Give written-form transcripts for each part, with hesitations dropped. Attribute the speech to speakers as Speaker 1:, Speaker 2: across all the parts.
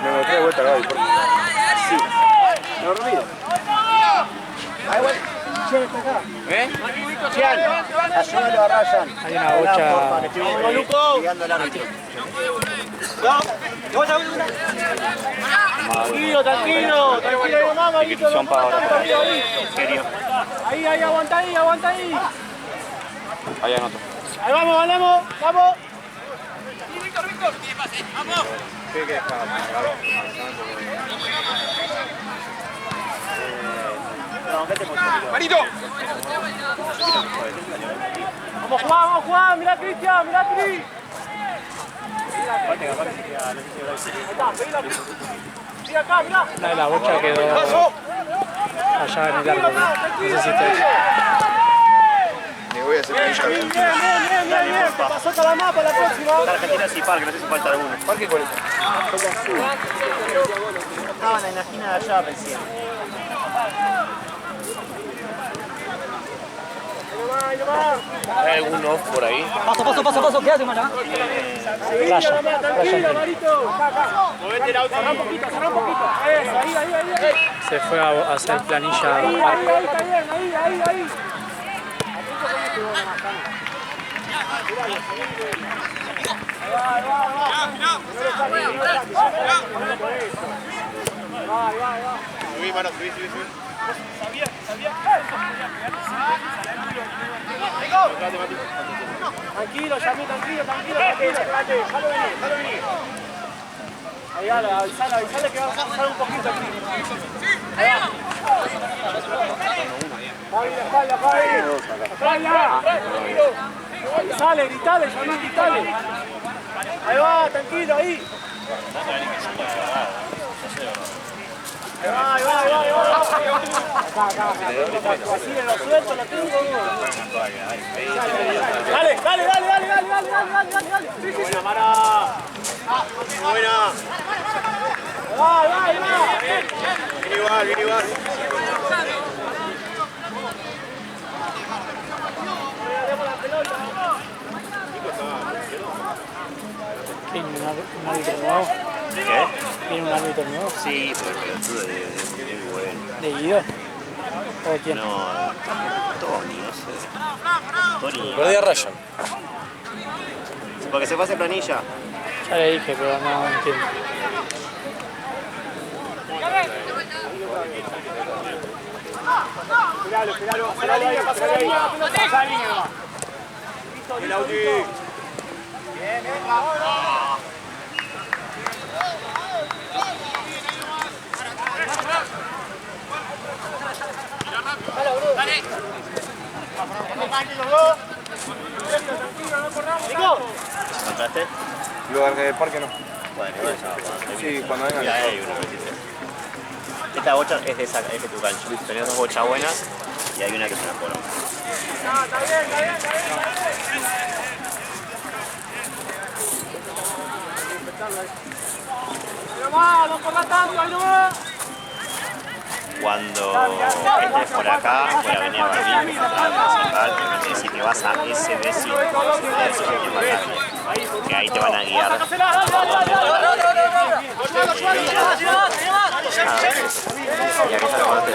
Speaker 1: Me lo trae de vuelta, Gaby.
Speaker 2: Sí. Dormido. Ahí voy. Chian está acá. Chian, ayúdalo a Ryan.
Speaker 3: Hay una bocha.
Speaker 2: Llegando al árbitro. Tranquilo, nomás, Marito.
Speaker 1: Son para ahora.
Speaker 2: En serio. Ahí, aguanta ahí.
Speaker 1: Ahí anoto.
Speaker 2: Ahí vamos. Vamos.
Speaker 4: Víctor. Vamos.
Speaker 1: ¿Qué dejar?
Speaker 4: Marito.
Speaker 2: Vamos a jugar, mirá Cristian, Cris. Acá, mirá.
Speaker 3: La bocha quedó allá en el árbol. No sé si está hecho.
Speaker 1: Me voy a hacer planilla.
Speaker 2: Bien. Pasó para la mapa la próxima.
Speaker 5: Argentina sí parque, no sé si falta alguno.
Speaker 1: ¿Parque cuál es?
Speaker 5: Estaban en la esquina de allá recién.
Speaker 1: ¿Hay alguno por ahí?
Speaker 3: Paso, quédate, Mara.
Speaker 2: Tranquilo, Marito. Acá. Cerrá un poquito. Eso, ahí.
Speaker 3: Se fue a hacer planilla.
Speaker 2: Ahí, está bien, ahí.
Speaker 1: Subí, mano, subí.
Speaker 2: Tranquilo, Yami, tranquilo. Déjalo venir. Ahí, avisale que vamos a pasar un poquito aquí. Espalda. Avisale, gritale, Yami, gritale. Ahí va, tranquilo, ahí. Ahí va. Acá. Así en lo suelto, lo tengo. Dale. Buena, Mara. Buena. Va. Viene igual.
Speaker 3: ¿Tiene un árbitro nuevo?
Speaker 5: ¿Qué?
Speaker 3: ¿Tiene un árbitro nuevo?
Speaker 5: Sí, pero el pelotudo de muy bueno.
Speaker 3: ¿De Guido? ¿O de quién?
Speaker 5: No, Tony, no sé. Tony.
Speaker 1: Perdí a Ryan.
Speaker 5: Porque se pase planilla.
Speaker 3: Ya le dije, pero no entiendo.
Speaker 2: Esperalo ahí, pasar ahí. Pasá línea nomás. Listo. Bien. Dale.
Speaker 5: ¿Encontraste?
Speaker 1: Lugar de parque no.
Speaker 5: Bueno,
Speaker 1: Sí, cuando vengan.
Speaker 5: ya hay uno que dice. Esta bocha es de tu cancha. Tenés dos bochas buenas y hay una que es una polo.
Speaker 2: Está bien. No corra tanto, ahí nomás.
Speaker 5: Cuando estés por acá, por Avenida Bardín, no sé si te vas a ese décimo, que ahí te van a guiar. Y aquí está el corte.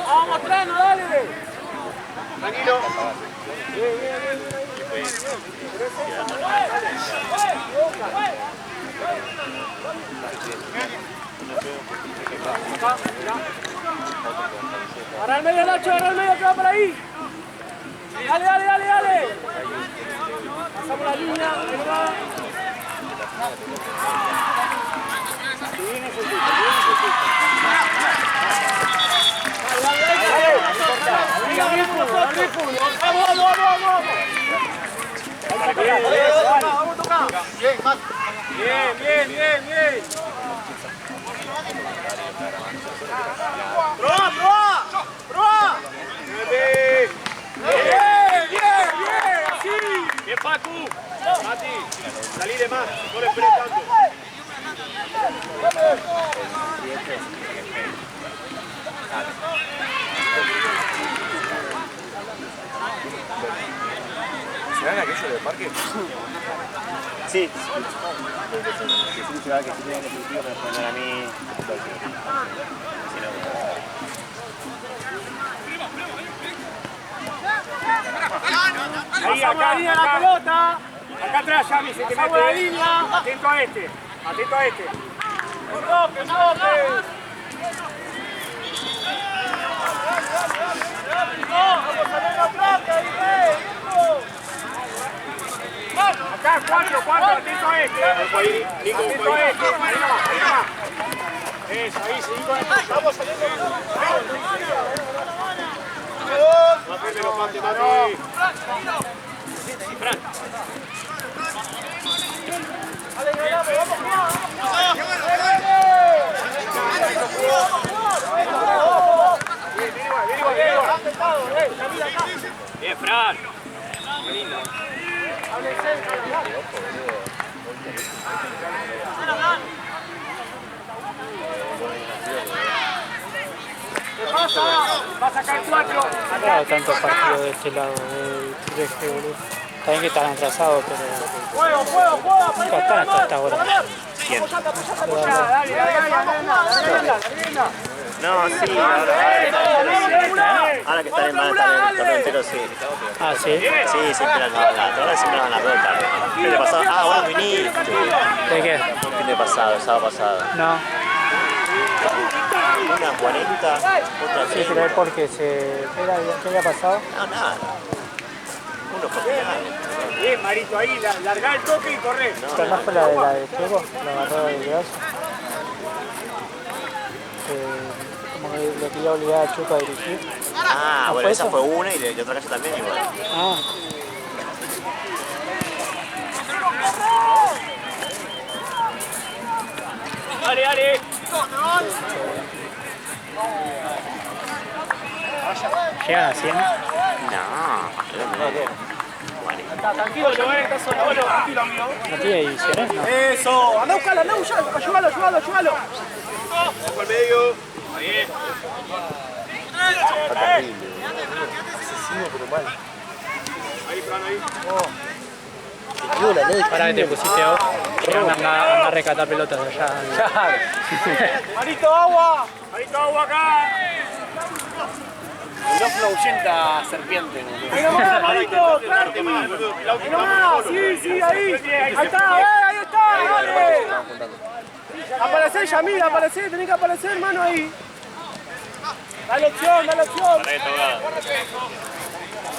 Speaker 2: Vamos, Trano, dale. Tranquilo. Ahora al medio, Nacho, que va por ahí. Dale. Pasamos la línea, ahí va. Viene ese tipo. Vamos. Vamos a tocar. Bien, más. Bien. Proa. Bien, así.
Speaker 4: Bien, Pacu. Mati, salí de más, no le esperes tanto.
Speaker 1: ¿Serán aquellos del parque?
Speaker 5: Sí. Que sí, que sí tienen que sentir, pero poner a mí.
Speaker 2: Ahí, acá, la pelota. Acá atrás, Yami, se te mete la línea. Atento a este. Atento a este. Un toque, un toque. Vamos a ver la placa, acá, 4, atento a este. Atento a este. Ahí nomás. Eso, ahí, seguí con esto. Vamos saliendo.
Speaker 4: Mate, pero mate, mate. Fran. Bien, Fran.
Speaker 2: ¿Qué pasa? Va a sacar 4.
Speaker 3: Claro, tantos partidos de este lado del 3G, boludo. Está bien que están atrasados, pero nunca están hasta esta hora.
Speaker 5: ¿Quién?
Speaker 2: Dale.
Speaker 5: No, sí, ahora que están en mal, están en el torneo entero, sí.
Speaker 3: Ah, ¿sí?
Speaker 5: Sí, siempre ahora siempre van las dos tarde. El fin de pasado, bueno, viniste.
Speaker 3: ¿De qué?
Speaker 5: El fin de pasado, el sábado pasado.
Speaker 3: No.
Speaker 5: Una 40, otra
Speaker 3: Sí, pero es porque ¿qué había pasado?
Speaker 5: No, nada. Uno por final.
Speaker 2: Bien, Marito, ahí, largá el toque y corre.
Speaker 3: Pero no fue la de Checo, la agarró de brazo. Como que le quería obligar a Chuco a dirigir.
Speaker 5: Ah,
Speaker 3: ¿No
Speaker 5: bueno,
Speaker 3: fue
Speaker 5: esa
Speaker 3: eso?
Speaker 5: fue una y de otra calle también igual.
Speaker 3: Ah.
Speaker 2: Dale.
Speaker 3: ¿Llegan a 100?
Speaker 5: No,
Speaker 2: Tranquilo, Giovanni, está solo. Bueno, tranquilo, amigo.
Speaker 3: ¿No tiene ediciones? No.
Speaker 2: Eso. Anda a buscarlo, ayúdalo.
Speaker 4: Ojo al medio. Ahí.
Speaker 5: está terrible.
Speaker 4: Ahí, Fran, ahí.
Speaker 3: Pará que te pusiste vos. Anda a rescatar pelotas de allá.
Speaker 2: Marito, agua acá.
Speaker 1: No ahuyenta serpiente.
Speaker 2: Ahí nomás, Marito, tranqui. Ahí nomás, sí, ahí. Ahí está, dale. Aparecer, Yamil, tenés que aparecer, hermano, ahí. Dale opción.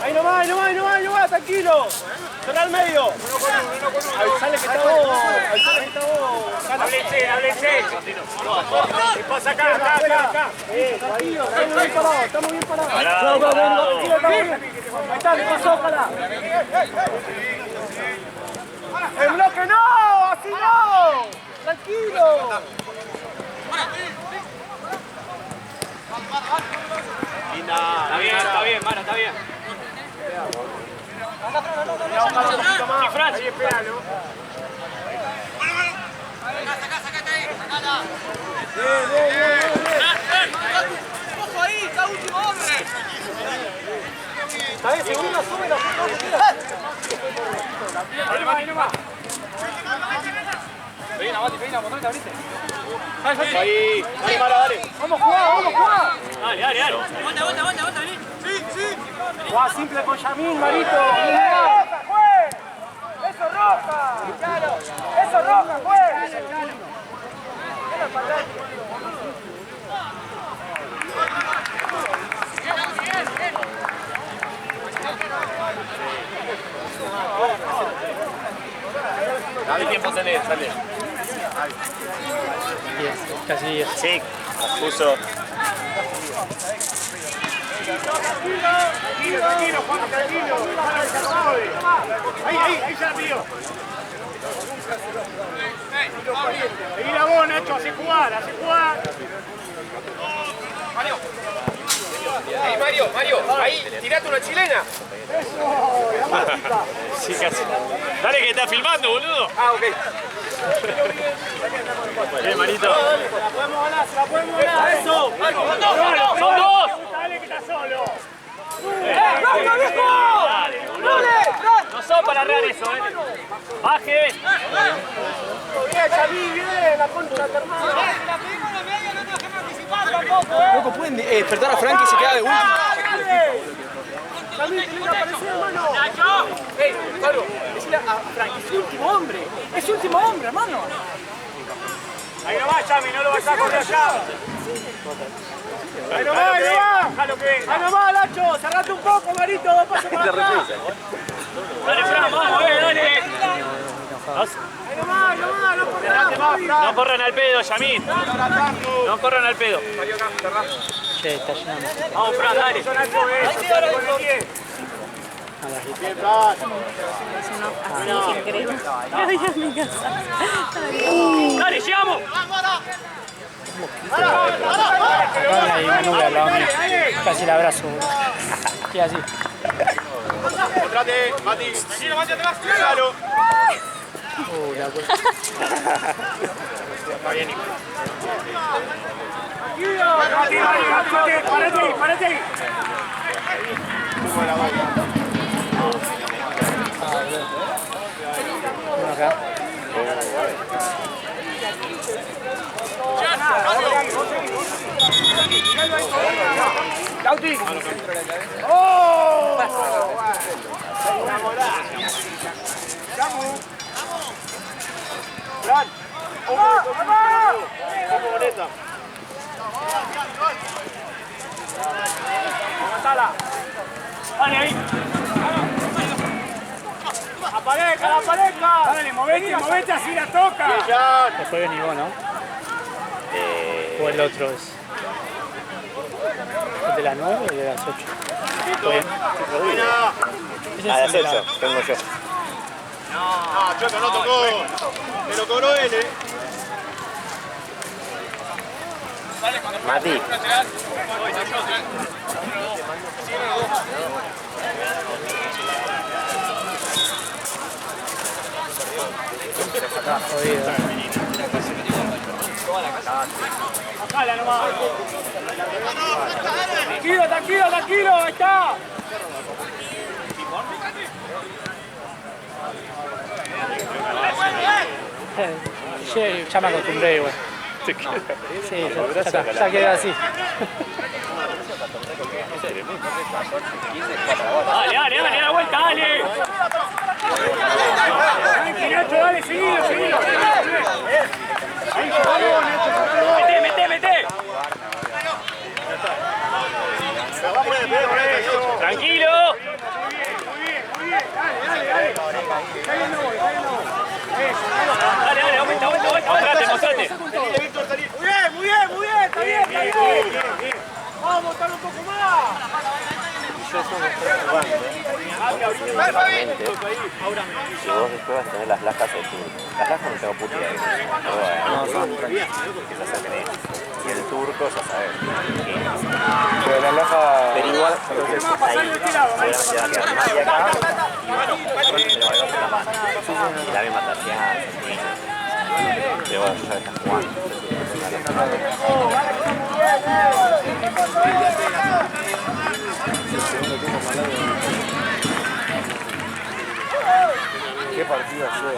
Speaker 2: Ahí nomás, tranquilo. Cerrá al medio. Avisale que está vos. Háblense. ¿Qué pasa acá? Tranquilo, estamos bien parados. Ahí está, le pasó, ojalá. ¡El bloque no! ¡Así no! ¡Tranquilo!
Speaker 4: Está bien, Mara, está bien.
Speaker 2: Sí, Fran, ahí espéralo.
Speaker 6: ¡Ojo ahí! ¡Está último hombre!
Speaker 2: Está bien, segunda, súbelo. Ahí nomás. Peina, botón te abriste.
Speaker 4: Ahí, Mara, dale.
Speaker 2: Vamos a jugar.
Speaker 4: Dale.
Speaker 6: ¡Aguanta, vení! ¡Sí!
Speaker 2: Jugá simple con Yamil, Marito. ¡Eso roja! ¡Claro! ¡Eso roja, juez!
Speaker 1: ¿Qué tiempo tenés? Dale.
Speaker 3: 10, casi 10.
Speaker 5: Sí, confuso.
Speaker 2: Tranquilo, Juan, tranquilo. Ahí ya la pidió. Seguí la voz, Nacho, hace jugar.
Speaker 1: Mario, ahí, tirate una chilena.
Speaker 4: Sí, casi. Dale que está filmando, boludo.
Speaker 1: Ah, ok.
Speaker 4: Bien, Marito.
Speaker 2: Se la podemos ganar. Eso.
Speaker 4: Son dos.
Speaker 2: Dale que está solo.
Speaker 6: ¡Roca, viejo! ¡Dale!
Speaker 4: No pasó para arreglar eso, Baje.
Speaker 2: Bien, Xavi, bien, la concha de hermano.
Speaker 7: Loco, pueden despertar a Frank y se queda de último.
Speaker 2: Xavi, tenés que aparecer, hermano.
Speaker 7: Pablo, decile a Frank, es su último hombre. Es su último hombre, hermano.
Speaker 4: Ahí no va, Xavi, no lo vas a correr allá.
Speaker 2: Ahí no va, ahí no va. Ahí no va, Lacho, cerrate un poco, Marito, dos pasos para atrás.
Speaker 4: Dale, Fran, vamos, dale.
Speaker 2: Ahí no va, no corras.
Speaker 4: No corran al pedo, Yamil. No corran al pedo.
Speaker 3: Che, está llenando.
Speaker 4: Vamos, Fran, dale. Dale, llegamos.
Speaker 3: Acá hay una nube al lado mío. Casi la abrazo, boludo. Y así.
Speaker 4: Entrate, Mati. Tranquilo, Mati, atrás. Claro.
Speaker 3: La puerta.
Speaker 4: Está bien, Nico.
Speaker 2: Parate ahí.
Speaker 3: Uno acá.
Speaker 2: Lauti.
Speaker 4: Fran. Boleta. Matala. Dale ahí.
Speaker 2: La pareja. Dale, movete, así la toca.
Speaker 3: Después venís vos, ¿no? O el otro es. ¿El de las 9 o el de las 8? ¿Todo bien? Ese
Speaker 5: A
Speaker 3: es
Speaker 5: las
Speaker 3: el de
Speaker 5: 8, tengo yo.
Speaker 4: No, Choto no tocó. Me lo cobró él,
Speaker 5: Mati.
Speaker 3: Está jodido.
Speaker 2: Bajala nomás. Tranquilo, ahí está.
Speaker 3: Ya me acostumbré igual. Sí, ya quedé así.
Speaker 4: Dale, da vuelta, dale.
Speaker 2: Nacho, dale, seguilo.
Speaker 4: Mete. Tranquilo. Dale, aumenta. Mostrate.
Speaker 2: Muy bien, está bien. Vamos a montar un poco más.
Speaker 5: Si vos después vas a tener las lascas del turco. Las lascas no tengo puta idea. No, son tranquilas. Y el turco, ya sabes.
Speaker 7: Pero la laja...
Speaker 5: Pero igual, entonces ahí seguramente va a quedar Mati acá. Y bueno, le va a dar la mano. Y la misma tarjeada. Pero bueno, ya estás jugando.
Speaker 7: ¿Qué partido fue?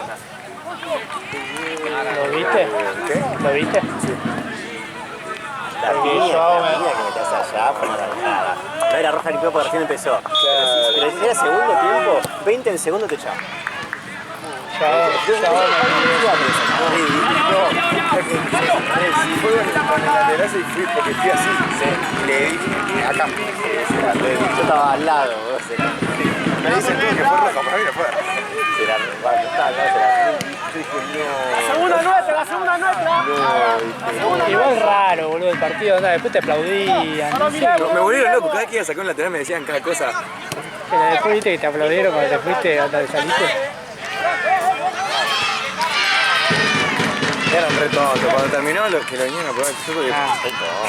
Speaker 3: ¿Lo viste?
Speaker 7: ¿Qué?
Speaker 3: ¿Lo viste?
Speaker 5: La mía que metías allá fue una barricada. No era roja ni peor porque recién empezó. Pero si era segundo tiempo, 20 en segundo te echaba.
Speaker 7: Si fue con el lateral y fui porque fui así. Le dije acá.
Speaker 5: Yo estaba al lado.
Speaker 7: Me dicen todo que fue roja, para mí no fue.
Speaker 5: Será
Speaker 2: La segunda nuestra.
Speaker 3: Igual raro, boludo, el partido. Después te aplaudían. No sé,
Speaker 7: Me volvieron loco, cada vez que iba a sacar un lateral me decían cada cosa.
Speaker 3: pero después viste que te aplaudieron cuando te fuiste hasta que saliste.
Speaker 7: Eran re tontos. Cuando terminó, que lo vinieron a probar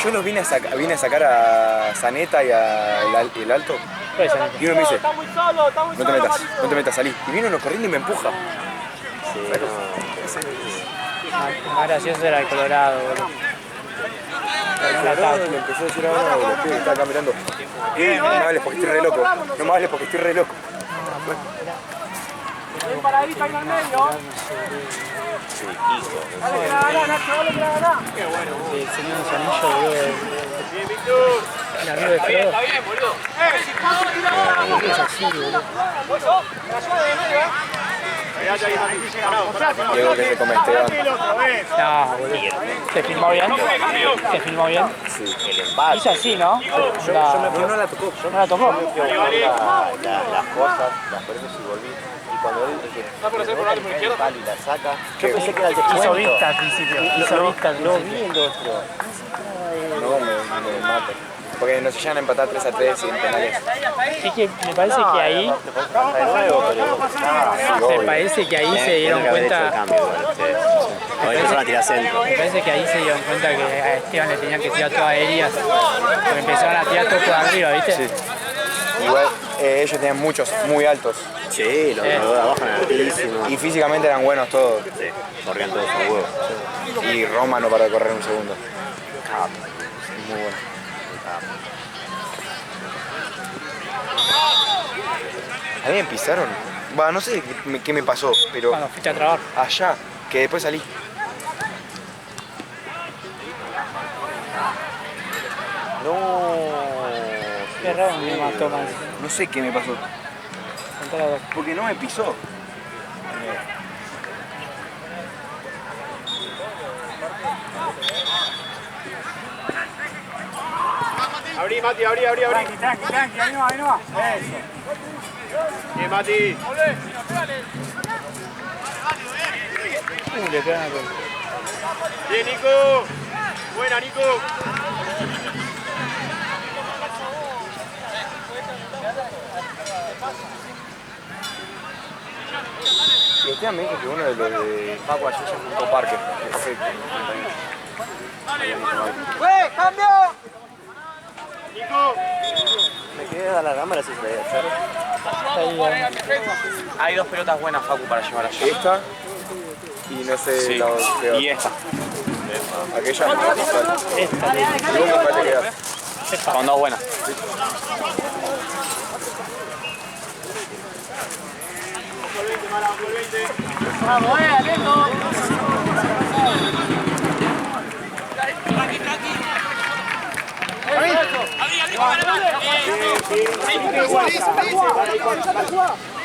Speaker 7: yo los vine a sacar a Zaneta y el Alto.
Speaker 3: Puede ser.
Speaker 7: Y uno me dice,
Speaker 2: Está muy solo,
Speaker 7: no te metas, salí. Y vino uno corriendo y me empuja.
Speaker 3: Más gracioso era el Colorado, boludo.
Speaker 7: Le empezó a decir ahora los pibes que estaba acá mirando. No me hables porque estoy re loco.
Speaker 2: Bien paradito ahí en el medio. Dale que la ganás, Nacho, dale que la ganás.
Speaker 3: Sí, el Señor de los Anillos, boludo.
Speaker 4: Bien, Víctor.
Speaker 3: El amigo de Frodo.
Speaker 1: Está bien, boludo.
Speaker 3: Es así, boludo.
Speaker 4: Quedate ahí, Mati.
Speaker 7: Diego que se come Esteban.
Speaker 4: El otro, ven.
Speaker 3: No, boludo. ¿Te filmó bien? ¿Te filmó bien?
Speaker 7: Sí.
Speaker 3: Hizo así, ¿no?
Speaker 7: No la tocó.
Speaker 3: ¿No la tocó?
Speaker 5: Las cosas, las pones y volví. Y cuando él sale y la saca, yo pensé que era el
Speaker 3: Hizo
Speaker 5: descuento.
Speaker 3: vista al principio. Hizo vista al
Speaker 5: Lo
Speaker 3: principio.
Speaker 5: vi en el otro.
Speaker 7: No, me mato. Porque nos llegan a empatar 3-3 y en penales.
Speaker 3: Es que me parece que ahí, me parece que ahí se dieron cuenta,
Speaker 5: Hoy no se van a tirar centro.
Speaker 3: me parece que ahí se dieron cuenta que a Esteban le tenían que tirar todas aéreas, porque empezaron a tirar todo por arriba, ¿viste?
Speaker 7: Sí. Igual ellos tenían muchos, muy altos.
Speaker 5: Sí, los de abajo eran altísimos.
Speaker 7: Y físicamente eran buenos todos.
Speaker 5: Sí, corrían todos sus huevos.
Speaker 7: Y Roma no paró de correr un segundo. Muy bueno. A mí me pisaron. Va, no sé qué me pasó, pero
Speaker 3: Cuando fuiste a trabajar.
Speaker 7: allá, que después salí.
Speaker 5: No.
Speaker 3: Qué raro me mató más.
Speaker 7: No sé qué me pasó. Porque no me pisó.
Speaker 4: Abrí, Mati, abrí.
Speaker 2: Tranqui, ahí no va. Eso.
Speaker 4: Bien, Mati.
Speaker 3: Le pegan a todo.
Speaker 4: Bien, Nico. Buena, Nico.
Speaker 7: Y Esteban me dijo que uno de los de Paco ayer ya juntó Parque. Perfecto.
Speaker 2: ¡Cambio!
Speaker 4: Nico.
Speaker 5: Me quedé a la cámara si se le hacer.
Speaker 7: Hay dos pelotas buenas, Facu, para llevar allá. Esta y no sé la otra.
Speaker 5: Y esta.
Speaker 7: Aquella no va a pasar.
Speaker 3: Esta,
Speaker 7: ¿Y vos con cuál te quedás?
Speaker 5: Con dos buenas.
Speaker 2: Vamos, lento.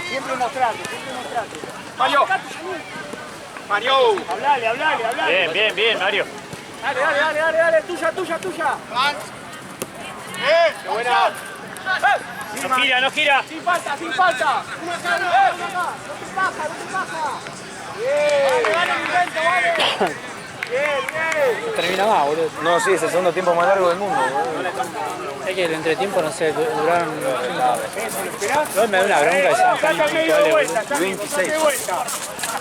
Speaker 2: Siempre mostrate.
Speaker 4: Mario.
Speaker 3: Bien, Mario.
Speaker 2: Dale, tuya.
Speaker 4: Qué buena.
Speaker 3: No gira.
Speaker 2: Sin falta. Una acá. No te pasa. Bien. Dale, intento, vale. Bien.
Speaker 3: Termina más, boludo.
Speaker 7: No, sí, es el segundo tiempo más largo del mundo. boludo.
Speaker 3: Es que el entretiempo, no sé, duraron... No, me da una bronca de San
Speaker 2: Saca el medio de vuelta.
Speaker 7: 26.
Speaker 2: Ahí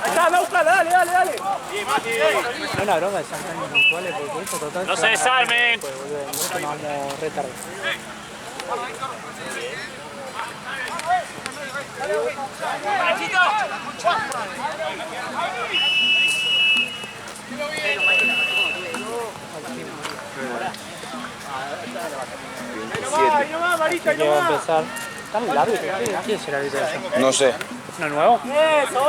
Speaker 2: está, Nauca, dale.
Speaker 3: Me da una bronca de San Juan puntuales porque eso total...
Speaker 6: No se desarmen.
Speaker 3: Pues, boludo, nosotros nos vamos re tarde.
Speaker 2: Marita,
Speaker 3: Que va a empezar... ¿Tan largo? ¿Quién es el árbitro de allá?
Speaker 7: No sé.
Speaker 3: ¿No nuevo?
Speaker 2: Eso,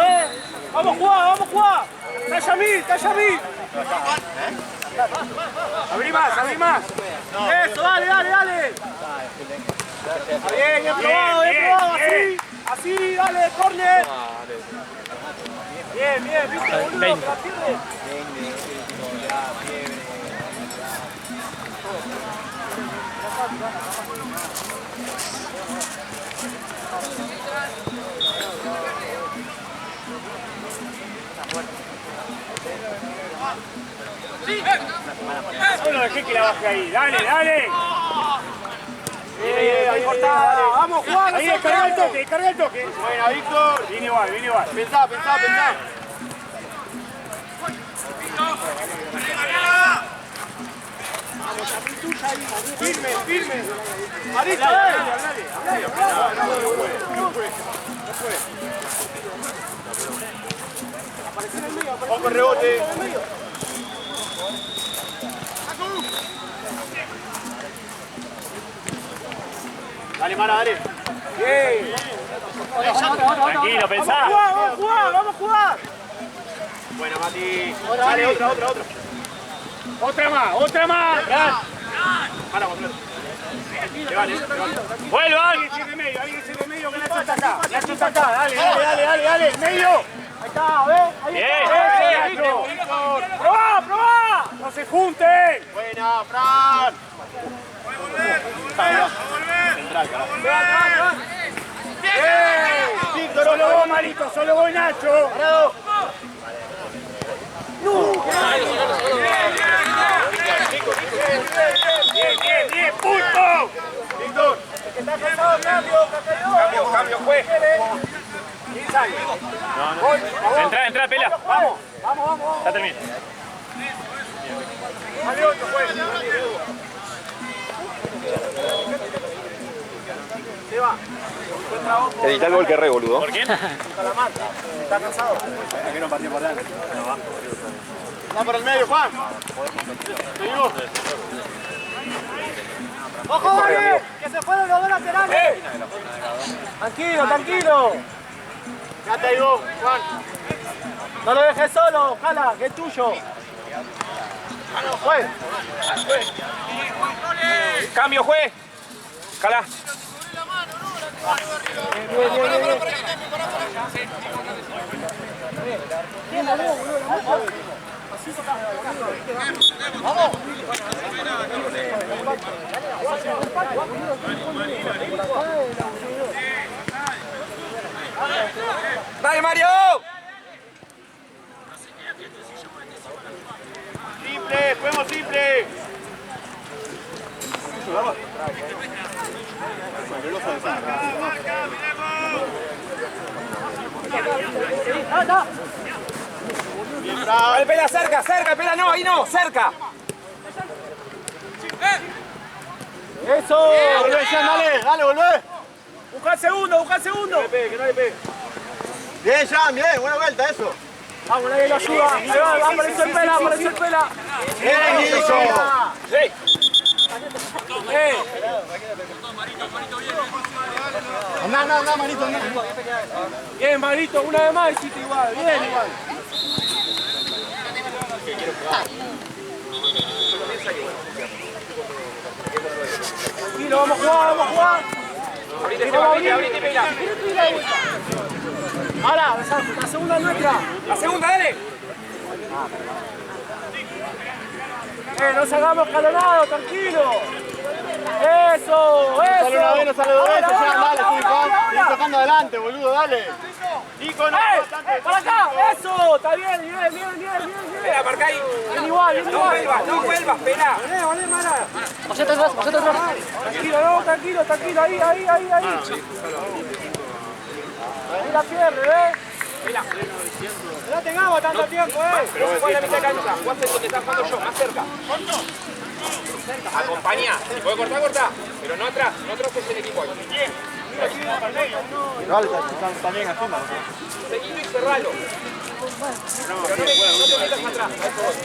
Speaker 2: Vamos a jugar. Está Yamil. Abrí más. Eso, dale. Está bien probado, así, dale, córner. Bien, viste, boludo,
Speaker 3: 20.
Speaker 2: la pierde. Solo dejé que la baje ahí, dale. Ahí cortada, vamos, Juan. Ahí descarga el toque. Buena, Víctor. Viene igual. Pensá. Firme. Marito,
Speaker 4: Ojo, rebote. Dale, Mara, dale.
Speaker 2: Bien.
Speaker 4: Tranquilo, pensá.
Speaker 2: Vamos a jugar, vamos a jugar.
Speaker 4: Bueno, Mati. Dale, otra. Otra más. Para, volver. ¡Vuelvan! Alguien sigue de medio, que la chuta acá. Dale, medio.
Speaker 2: Ahí está, ¿ves? Ahí
Speaker 4: Bien,
Speaker 2: está. Probá. No se junten.
Speaker 4: Buena, Fran.
Speaker 2: Víctor, solo vos, Marito, solo vos, Nacho.
Speaker 4: Bien, punto.
Speaker 2: Víctor. El que está cansado, cambio, juez.
Speaker 4: Entra, pela.
Speaker 2: Vamos.
Speaker 4: Ya termina.
Speaker 2: Dale otro, juez. Se va.
Speaker 7: Edita el gol que re, boludo.
Speaker 4: ¿Por quién?
Speaker 2: Está cansado.
Speaker 4: Va por el medio, Juan. Seguimos.
Speaker 2: ¡Ojo, Dani! ¡Que se fueron los dos laterales! Tranquilo.
Speaker 4: Ya te digo, Juan.
Speaker 2: No lo dejes solo, jala, que es tuyo. Juez.
Speaker 1: Cambio, juez. Calá. ¡Dale, Mario!
Speaker 4: Simple, juguemos simple.
Speaker 1: Dale, pela, cerca, pela, no, ahí no, cerca.
Speaker 2: ¡Eso!
Speaker 4: Dale, volvé.
Speaker 2: ¡Busca el segundo!
Speaker 4: Que no le pegue. Bien, Jan, bien, buena vuelta, eso.
Speaker 2: Vamos, nadie lo ayuda. Ahí va, apareció el pela.
Speaker 4: Bien, Nico. Anda, Marito, anda.
Speaker 2: Bien, Marito, una vez más hiciste igual. Bien, igual. Tranquilo, vamos a jugar.
Speaker 1: Abrite, pela.
Speaker 2: Ahora, la segunda es nuestra.
Speaker 1: La segunda, dale.
Speaker 2: No salgamos escalonados, tranquilo. Eso.
Speaker 4: Sale una vez, no sale dos veces, ya, dale, Juan. Sigue tocando adelante, boludo, dale. Nico, no,
Speaker 2: ¡Para acá! ¡Eso! Está bien.
Speaker 1: Pela, marca ahí.
Speaker 2: Bien igual.
Speaker 1: No vuelvas, pela.
Speaker 2: Vale, mala. Pasate atrás. Tranquilo, ahí. Ahí la pierde, No tengamos tanto tiempo,
Speaker 1: Pero vos jugás la mitad de cancha. Jugás en donde está jugando yo, más cerca. Acompañá. Si podés cortar, cortá. Pero no atrás que el equipo ahí.
Speaker 4: Dale, también haciendo.
Speaker 1: Seguilo y cerralo. Pero no te metas atrás. A eso voy.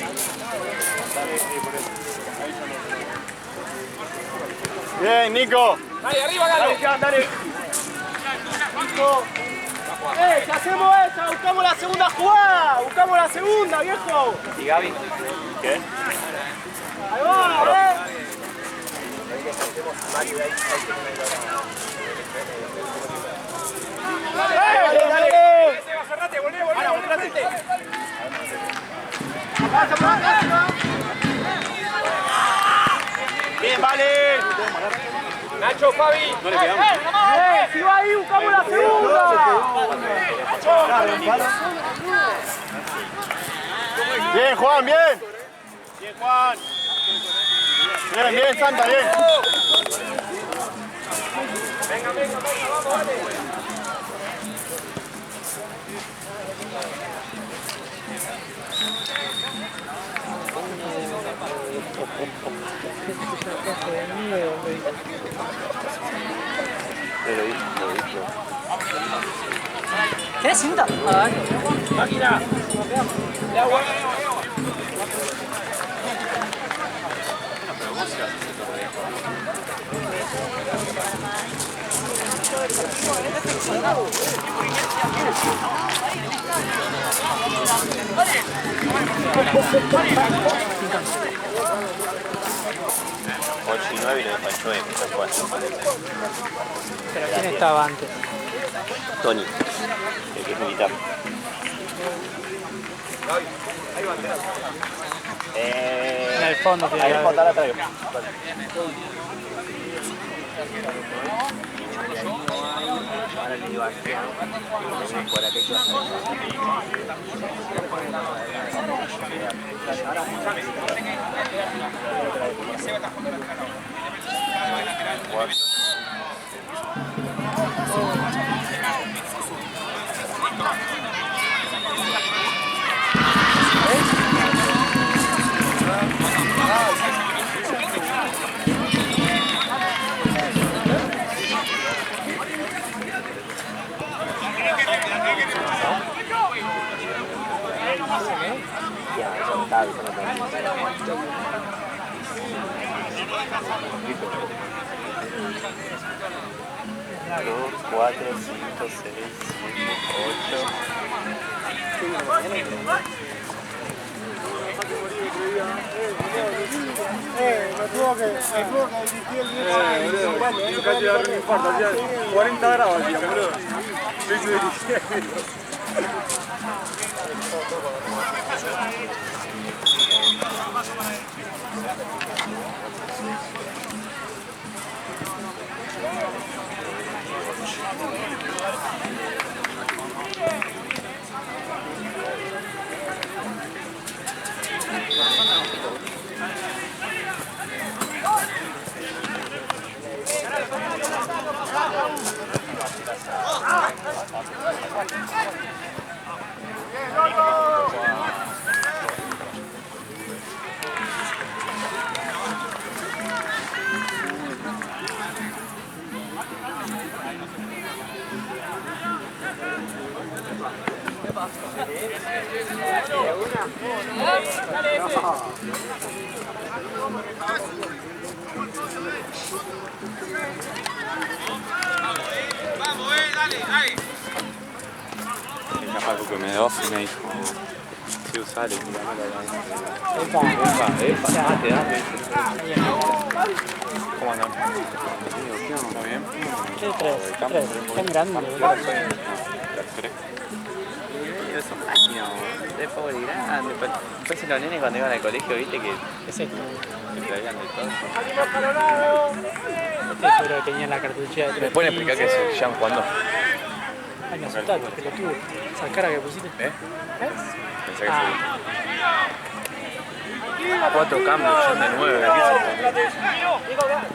Speaker 4: Bien, Nico.
Speaker 1: Dale, arriba, Galo.
Speaker 2: Dale. Si hacemos esta, buscamos la segunda jugada. Buscamos la segunda, viejo.
Speaker 5: ¿Y Gaby? ¿Qué?
Speaker 2: Ahí va, Dale.
Speaker 1: Cerrate, volvé.
Speaker 4: Bien, vale.
Speaker 1: Nacho, Fabi.
Speaker 4: No le pegamos.
Speaker 2: Si va ahí, buscamos la segunda.
Speaker 4: Bien, Juan, bien. Bien, Juan. Bien, Santa, bien.
Speaker 1: Venga, vamos, dale.
Speaker 3: ¿Qué cinta?
Speaker 1: Máquina. Le agua.
Speaker 5: 8 y 9 y lo despachó en
Speaker 3: ¿Pero quién estaba antes?
Speaker 5: Tony, el que es militar.
Speaker 3: En el fondo tiene
Speaker 5: Ahí
Speaker 3: que
Speaker 5: la
Speaker 3: haber.
Speaker 5: traigo. Ahora le digo a Dos, 4, 5, 6, 7, 8.
Speaker 2: Me tuvo que dirigir el viejo.
Speaker 4: Casi dar un infarto, hacía 40 grados, hacía, boludo. Lo hice dirigir.
Speaker 6: Vamos, dale, dale.
Speaker 7: Capaz que me dio y me dijo, sí, usale, mira,
Speaker 3: Epa.
Speaker 5: Mate, dame.
Speaker 7: ¿Cómo andan? ¿Está bien?
Speaker 3: ¿Qué tres? Están grandes.
Speaker 5: Son máquinas, después de grande. Después los nenes cuando iban al colegio, viste que
Speaker 3: ¿Qué es esto?
Speaker 5: se traían de todo.
Speaker 3: Este seguro que tenía la cartuchera de 3.
Speaker 7: ¿Me pueden explicar qué se llaman jugando?
Speaker 3: Ay, me asustaste, pelotudo. Esa cara que pusiste.
Speaker 7: Pensé que
Speaker 3: Ah,
Speaker 7: 4 cambios, son de 9.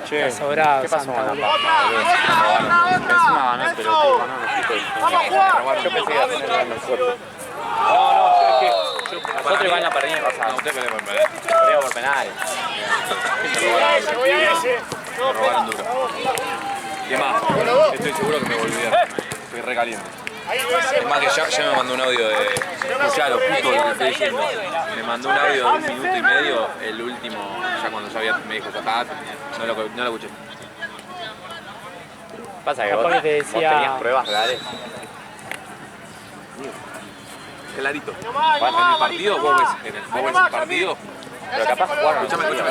Speaker 7: Che,
Speaker 3: está sobrado.
Speaker 7: ¿qué pasó con la
Speaker 3: Santa,
Speaker 7: pasta? Encima ganó el pelotito, ganó los chicos. Yo pensé que iba a tener nosotros. No, es que
Speaker 5: Nosotros igual la perdimos pasado.
Speaker 7: usted peleó por
Speaker 5: Perdimos por penales.
Speaker 7: Me robaron duro. ¿Qué más? Estoy seguro que me volví a olvidar. Estoy re caliente. Es más que ya me mandó un audio de... Claro, justo lo que estoy diciendo. Me mandó un audio de 1 minuto y medio, el último, ya cuando ya me dijo, no lo escuché.
Speaker 5: Pasa que
Speaker 3: Capaz
Speaker 5: vos,
Speaker 3: que te
Speaker 5: vos
Speaker 3: decía-
Speaker 5: tenías pruebas reales.
Speaker 7: Clarito. En el partido, vos ves el partido,
Speaker 5: Pero capaz jugaron.
Speaker 7: escúchame.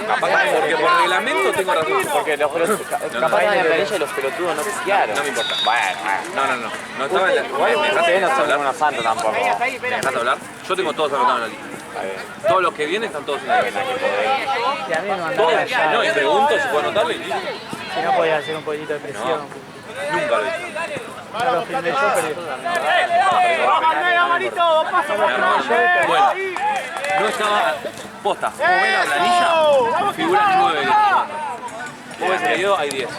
Speaker 7: Capaz que porque por reglamento tengo razón.
Speaker 5: Porque los pelotudos. Capaz que en la planilla y los pelotudos no piquearon.
Speaker 7: No me importa.
Speaker 5: Bueno.
Speaker 7: No estaba en la...
Speaker 5: Igual
Speaker 7: ¿Me
Speaker 5: ustedes no
Speaker 7: dejaste
Speaker 5: son
Speaker 7: hablar?
Speaker 5: unos santos tampoco.
Speaker 7: ¿Me dejaste hablar? Yo tengo todos anotados en la lista. Todos los que vienen están todos en la lista.
Speaker 3: Y a mí me
Speaker 7: Todos.
Speaker 3: mandaron allá.
Speaker 7: No, y pregunto si puedo anotarlo y listo.
Speaker 3: Si no podía hacer un poquito de presión.
Speaker 7: Nunca lo hice.
Speaker 3: Ya lo filmé yo, pero...
Speaker 7: Bueno, no estaba... Posta, como ven la planilla, figura 9 de vos ves el video, hay 10.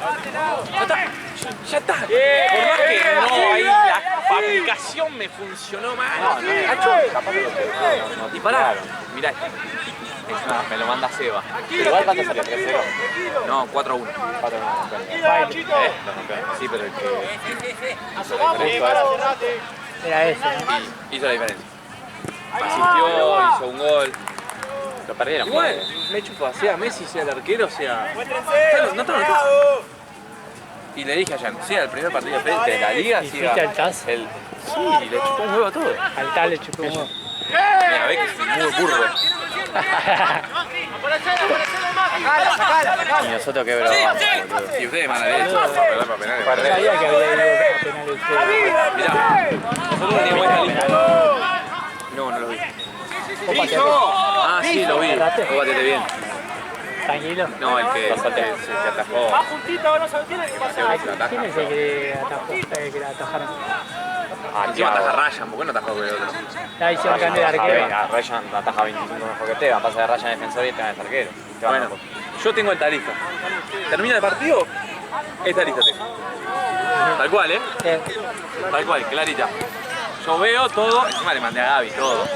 Speaker 7: Ya está. Por más que no, ahí la fabricación me funcionó mal. Y pará, mirá esto. Me lo manda Seba.
Speaker 5: Igual cuando salió 3-0.
Speaker 7: No, 4-1. Sí, pero el que
Speaker 3: Era ese, ¿no?
Speaker 7: hizo la diferencia. Asistió, hizo un gol.
Speaker 5: Lo perdieron.
Speaker 7: Igual, me chupo, sea Messi, sea el arquero, sea... No está Y le dije a Jan, sí, el primer partido de la liga,
Speaker 3: ¿Y
Speaker 7: sí.
Speaker 3: fuiste al TAS?
Speaker 7: Sí, le chupó un huevo a todo.
Speaker 3: Al tal le chupó un huevo.
Speaker 7: Mira, ve que es muy burro.
Speaker 5: Y nosotros qué broma.
Speaker 7: Y ustedes mala leche, para penales.
Speaker 3: No sabía que había ido a penales ustedes.
Speaker 7: Mirá, nosotros teníamos esta lista. No, no lo vi. Ah, sí, lo vi. Vos batete bien.
Speaker 3: Tranquilo.
Speaker 7: No, el que atajó.
Speaker 2: Va juntito, no sabe quién es que pasa.
Speaker 3: ¿Quién es el que atajó? Que la atajaron.
Speaker 7: Encima ataja Ryan, ¿por qué no atajó con el otro?
Speaker 3: Ya hicieron cambio de arquero.
Speaker 5: Ryan ataja 25 mejor que Esteban, pasa de Ryan defensor y Esteban es arquero.
Speaker 7: Bueno, yo tengo esta lista. Termina el partido, esta lista tengo. Tal cual, ¿eh? Tal cual, clarita. Yo veo todo, encima le mandé a Gaby todo.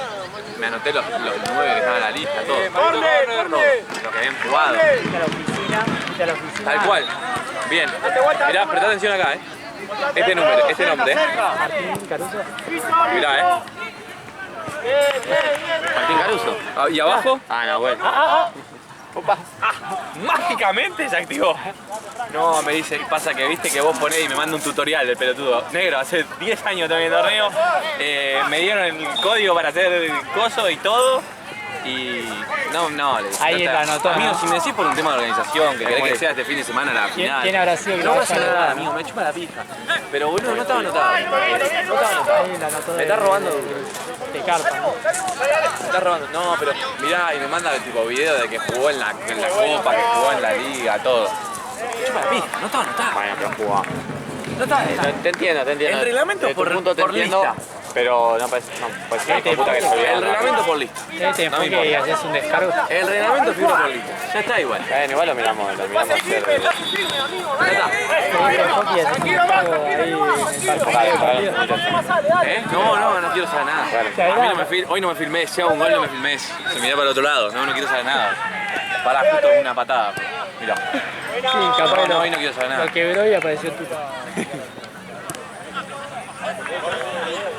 Speaker 7: Me anoté los 9 que estaban en la lista, todo. Todo, lo que habían jugado.
Speaker 3: Viste a la oficina.
Speaker 7: Tal cual. Bien. Mirá, prestá atención acá, ¿eh? Este nombre, ¿eh?
Speaker 3: Martín Caruso.
Speaker 7: Mirá,
Speaker 5: Martín Caruso.
Speaker 7: ¿Y abajo?
Speaker 5: Ah, no, bueno.
Speaker 7: Mágicamente se activó. No, me dice, pasa que viste que vos ponés y me manda un tutorial del pelotudo. Negro, hace 10 años también torneo. Me dieron el código para hacer el coso y todo. Y no, le dije.
Speaker 3: Ahí
Speaker 7: no
Speaker 3: la
Speaker 7: está.
Speaker 3: anotó.
Speaker 7: Amigo, si me decís por un tema de organización, que querés que sea este fin de semana la final.
Speaker 3: ¿Quién habrá sido que
Speaker 7: No
Speaker 3: lo
Speaker 7: pasa
Speaker 3: haya
Speaker 7: nada,
Speaker 3: anotado?
Speaker 7: amigo, me chupa la pija. Pero boludo, no estaba anotado. No estaba anotado.
Speaker 3: Ahí la anotó
Speaker 7: Me está robando.
Speaker 3: de carpa, ¿no?
Speaker 7: Me está robando. No, pero mirá, y me manda el tipo video de que jugó en la Copa, que jugó en la Liga, todo. Me chupa la pija, no estaba anotado.
Speaker 5: Bueno, pero jugaba.
Speaker 7: No estaba anotado.
Speaker 5: Te entiendo.
Speaker 7: El reglamento
Speaker 5: Desde tu
Speaker 7: por
Speaker 5: punto te
Speaker 7: por
Speaker 5: entiendo,
Speaker 7: lista.
Speaker 5: pero no puede ser hijo de puta que se olvida.
Speaker 7: El reglamento por lista.
Speaker 3: Este
Speaker 7: No me
Speaker 3: enfoque y
Speaker 7: importa.
Speaker 3: haces un descargo.
Speaker 7: El reglamento figura por lista. Ya está igual.
Speaker 5: Igual lo miramos hacer.
Speaker 3: Este enfoque y haces un descargo ahí en el partido.
Speaker 7: ¿Eh? No quiero saber nada. A mí no me hoy no me filmé, si hago un gol no me filmé. Se mirá para el otro lado. No quiero saber nada. Para justo una patada. Mirá.
Speaker 3: Sí, capaz
Speaker 7: No, hoy no quiero saber nada.
Speaker 3: lo quebró y apareció tu.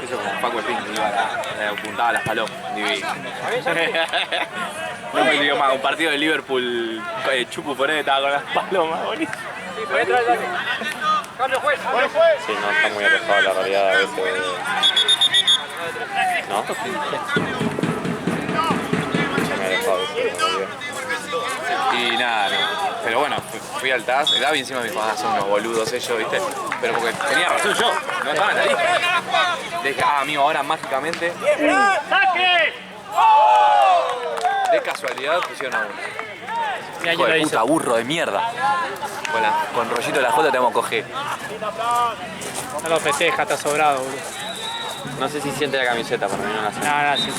Speaker 7: Eso como Paco Espín que iba apuntaba las palomas. Divino. No me olvido más, un partido de Liverpool, Chupu Foné estaba con las palomas, bonito.
Speaker 5: Sí, no, está muy alejado de la realidad a veces. ¿No? Se me ha alejado de la realidad.
Speaker 7: Y nada, no. Pero bueno, fui al TAS, Gaby encima me dijo, son unos boludos ellos, ¿viste? Pero porque tenía razón yo, no estaba en la lista. Le dije, amigo, ahora mágicamente, de casualidad pusieron a uno.
Speaker 3: Mira
Speaker 7: Hijo
Speaker 3: quién lo
Speaker 7: de puta,
Speaker 3: hizo.
Speaker 7: burro de mierda. Con rollito de la Jota te vamos a coger.
Speaker 3: No lo festeja, está sobrado, boludo.
Speaker 5: No sé si siente la camiseta, para mí no la siente.
Speaker 3: No, sí.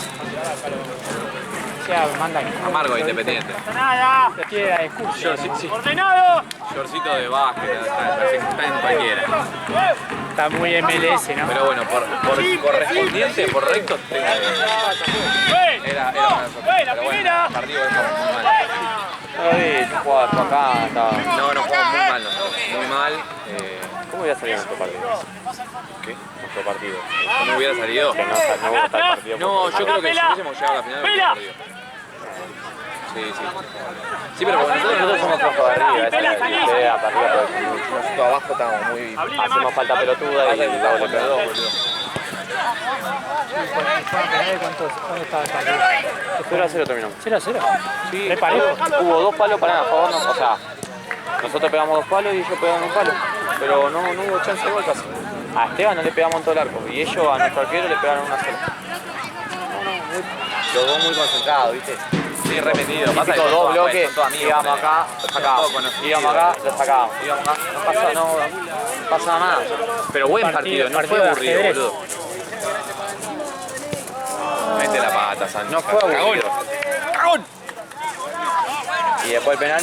Speaker 3: Ya, manda.
Speaker 7: Amargo, independiente.
Speaker 3: Lo tiene la excursión.
Speaker 7: Sí.
Speaker 2: ¡Ordenado!
Speaker 7: Shortcito de básquet, está en cualquiera.
Speaker 3: Está muy MLS, ¿no?
Speaker 7: Pero bueno, por correspondiente, por recto, era una sorpresa. Pero bueno, el partido es muy mal.
Speaker 5: No jugaba tú acá, estaba.
Speaker 7: No jugamos muy mal, muy mal.
Speaker 5: ¿Cómo hubiera salido nuestro partido?
Speaker 7: ¿Qué?
Speaker 5: Nuestro partido.
Speaker 7: ¿Cómo hubiera salido?
Speaker 5: Que no gusta el partido.
Speaker 7: No, yo creo que si hubiésemos llegado a la final hubiéramos perdido. Sí. Sí, pero porque
Speaker 5: Nosotros somos flojos de arriba, esa es la idea, para arriba,
Speaker 7: nosotros abajo estábamos muy...
Speaker 5: hacemos falta pelotuda y la doble perdón.
Speaker 3: ¿Cuánto estaba el partido?
Speaker 5: 0-0 terminó.
Speaker 3: 0-0.
Speaker 5: Sí,
Speaker 3: Re parejo.
Speaker 5: hubo 2 palos para a favor, o sea, nosotros pegamos 2 palos y ellos pegaron 1 palo, pero no hubo chance de gol casi. A Esteban no le pegamos en todo el arco y ellos a nuestro arquero le pegaron 1 sola. Los dos muy concentrados, ¿viste?
Speaker 7: Sí, repetido. Pasa que
Speaker 5: Típico
Speaker 7: son
Speaker 5: 2
Speaker 7: todos
Speaker 5: bloques,
Speaker 7: son todos amigos,
Speaker 5: íbamos acá, sacábamos, íbamos acá, lo sacábamos, íbamos acá, no pasa nada.
Speaker 7: Pero buen partido, no fue
Speaker 3: partido de
Speaker 7: aburrido,
Speaker 3: ajedrez.
Speaker 7: boludo. Mete la pata, Sánchez.
Speaker 5: No fue aburrido.
Speaker 7: ¡Cagón!
Speaker 5: Y después el penal.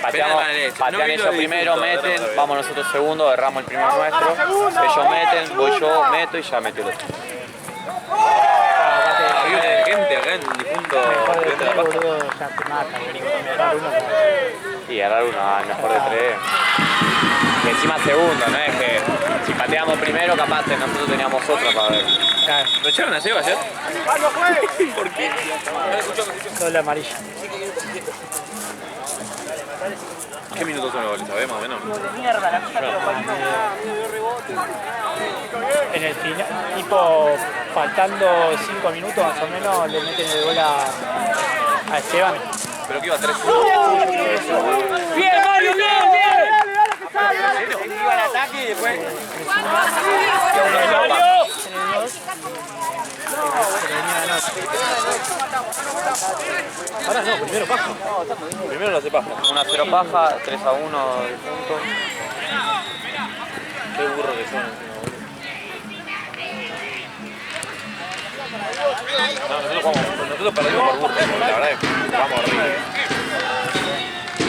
Speaker 5: Pateamos,
Speaker 7: Penal, derecho.
Speaker 5: patean
Speaker 7: No vi lo
Speaker 5: ellos
Speaker 7: de
Speaker 5: primero,
Speaker 7: disputa,
Speaker 5: meten,
Speaker 7: pero-
Speaker 5: vamos nosotros segundo, agarramos el primero nuestro, ellos meten, voy yo, meto y ya metió el otro.
Speaker 7: Había gente acá en el difunto
Speaker 3: Mejor de
Speaker 7: Presidente de la
Speaker 3: 3,
Speaker 7: Paz.
Speaker 3: boludo, ya te matan. Mejor uno.
Speaker 5: Y agarrar uno al mejor de 3. Y encima segundo, no es que si pateamos primero capaz que nosotros teníamos otra para ver.
Speaker 3: Claro,
Speaker 7: ¿Lo echaron a Seba ayer? ¿Por qué?
Speaker 3: doble amarillo.
Speaker 7: ¿Qué minutos son los goles? ¿Sabés más o menos?
Speaker 3: En el final, tipo, faltando 5 minutos más o menos, le meten el gol a Esteban.
Speaker 7: Pero que iba 3-1.
Speaker 1: ¡Bien, Mario, bien, bien!
Speaker 6: Iba al ataque y después.
Speaker 7: Ahora no, primero paja. Primero lo hace paja.
Speaker 5: 1-0 paja, 3-1 de puntos.
Speaker 7: Qué burro que son encima, boludo. No, nosotros perdimos por burro, la verdad es que vamos horrible.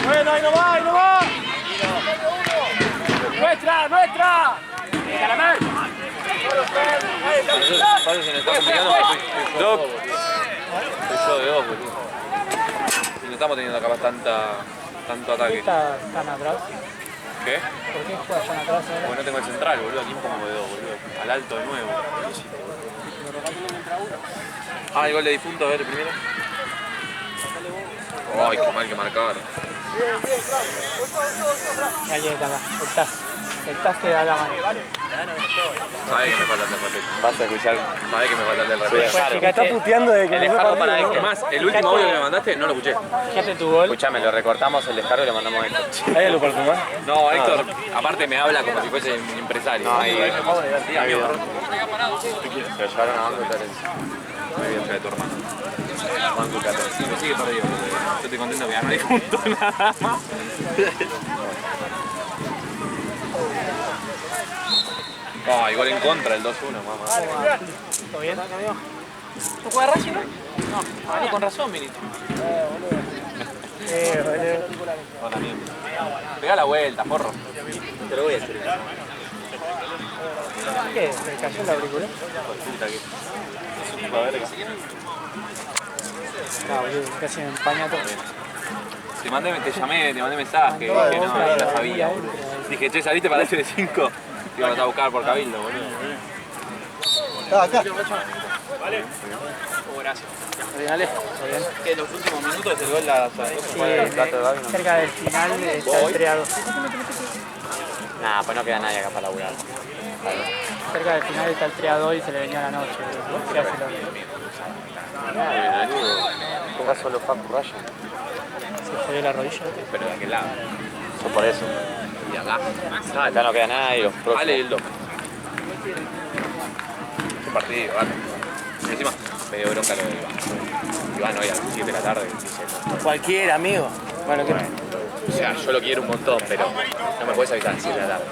Speaker 2: Bueno, ahí no va, ahí no va. ¡Nuestra, nuestra! ¡Calamar!
Speaker 7: Pablo se nos está complicando porque soy yo de dos, boludo. Y no estamos teniendo capaz tanto ataque.
Speaker 3: ¿Está tan atrás?
Speaker 7: ¿Qué?
Speaker 3: ¿Por qué juegas tan atrás ahora?
Speaker 7: Porque no tengo el central, boludo. Aquí pongo de dos, boludo. Al alto de nuevo. Ah, el gol de difunto, a ver, primero. Ay, qué mal que marcar.
Speaker 3: Ahí está, el TAS te da la mano.
Speaker 7: Sabe que me falta el respeto.
Speaker 5: Vas a escuchar.
Speaker 7: Sabe que me falta el respeto.
Speaker 2: Me está puteando de que
Speaker 5: El
Speaker 2: no
Speaker 5: descargo para
Speaker 2: partido.
Speaker 5: esto.
Speaker 7: Más, el último audio que me mandaste no lo escuché.
Speaker 3: Fíjate tu gol.
Speaker 5: Escuchame, lo recortamos el descargo y lo mandamos a esto.
Speaker 2: ¿Hay algo para fumar?
Speaker 7: No, Héctor, aparte me habla como si fuese un empresario.
Speaker 5: No, ahí.
Speaker 7: Sí, amigo.
Speaker 5: Se lo llevaron a Banco y Catencia.
Speaker 7: Muy bien, de tu hermano. Banco y Catencia. Sí, me sigue perdido. Yo estoy contento que gané juntos nada más. Ay, gol en contra, el 2-1, mamá.
Speaker 3: ¿Todo bien?
Speaker 1: ¿Tú juegas Racing, no? No, con razón, Milito.
Speaker 7: Hola, amigo. Pegá la vuelta, porro. Te lo voy a hacer.
Speaker 3: ¿Qué? ¿Se cayó la auricular?
Speaker 7: Puta que. Es una verga.
Speaker 3: No, boludo, casi me empaña todo.
Speaker 7: Te llamé, te mandé mensaje, dije no la sabía, boludo. Dije, che, ¿saliste para el F5? Te ibas a buscar por Cabildo, boludo.
Speaker 2: Acá.
Speaker 1: Vale. Gracias.
Speaker 3: Dale, bien.
Speaker 7: Que en los últimos minutos el gol la
Speaker 3: Sí, cerca del final está el 3-2.
Speaker 5: Nah, pues no queda nadie acá para laburar.
Speaker 3: Cerca del final está el 3-2 y se le venía la noche. ¿Qué hace
Speaker 5: Juega solo Facu Raya.
Speaker 3: Se jodió la rodilla.
Speaker 7: Pero de aquel lado.
Speaker 5: Eso por eso.
Speaker 7: Y acá.
Speaker 5: Acá no queda nadie. Los próximos.
Speaker 7: Vale, el 2. Qué partido, vale. Y encima, medio bronca lo de Iván. Iván hoy a las 7 de la tarde dice,
Speaker 2: Cualquiera, amigo. Bueno, ¿qué?
Speaker 7: o sea, yo lo quiero un montón, pero no me puedes avisar a las 7 de la tarde.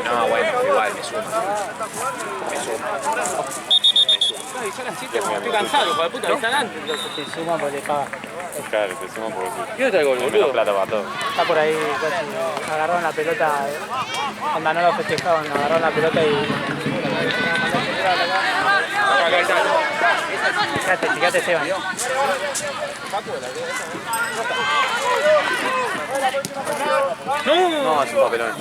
Speaker 7: No, bueno, igual, me sumo.
Speaker 1: Y son las 7, estoy cansado, hijo de puta, avisan antes.
Speaker 3: Se suma porque le paga.
Speaker 5: Claro, te sumo porque
Speaker 7: ¿Quién está el gol,
Speaker 5: hay
Speaker 7: boludo?
Speaker 5: menos plata para todo.
Speaker 3: Está por ahí, casi agarraron la pelota. Onda no lo festejaban, agarraron la pelota y. Fíjate, Esteban.
Speaker 5: No, es un papelón.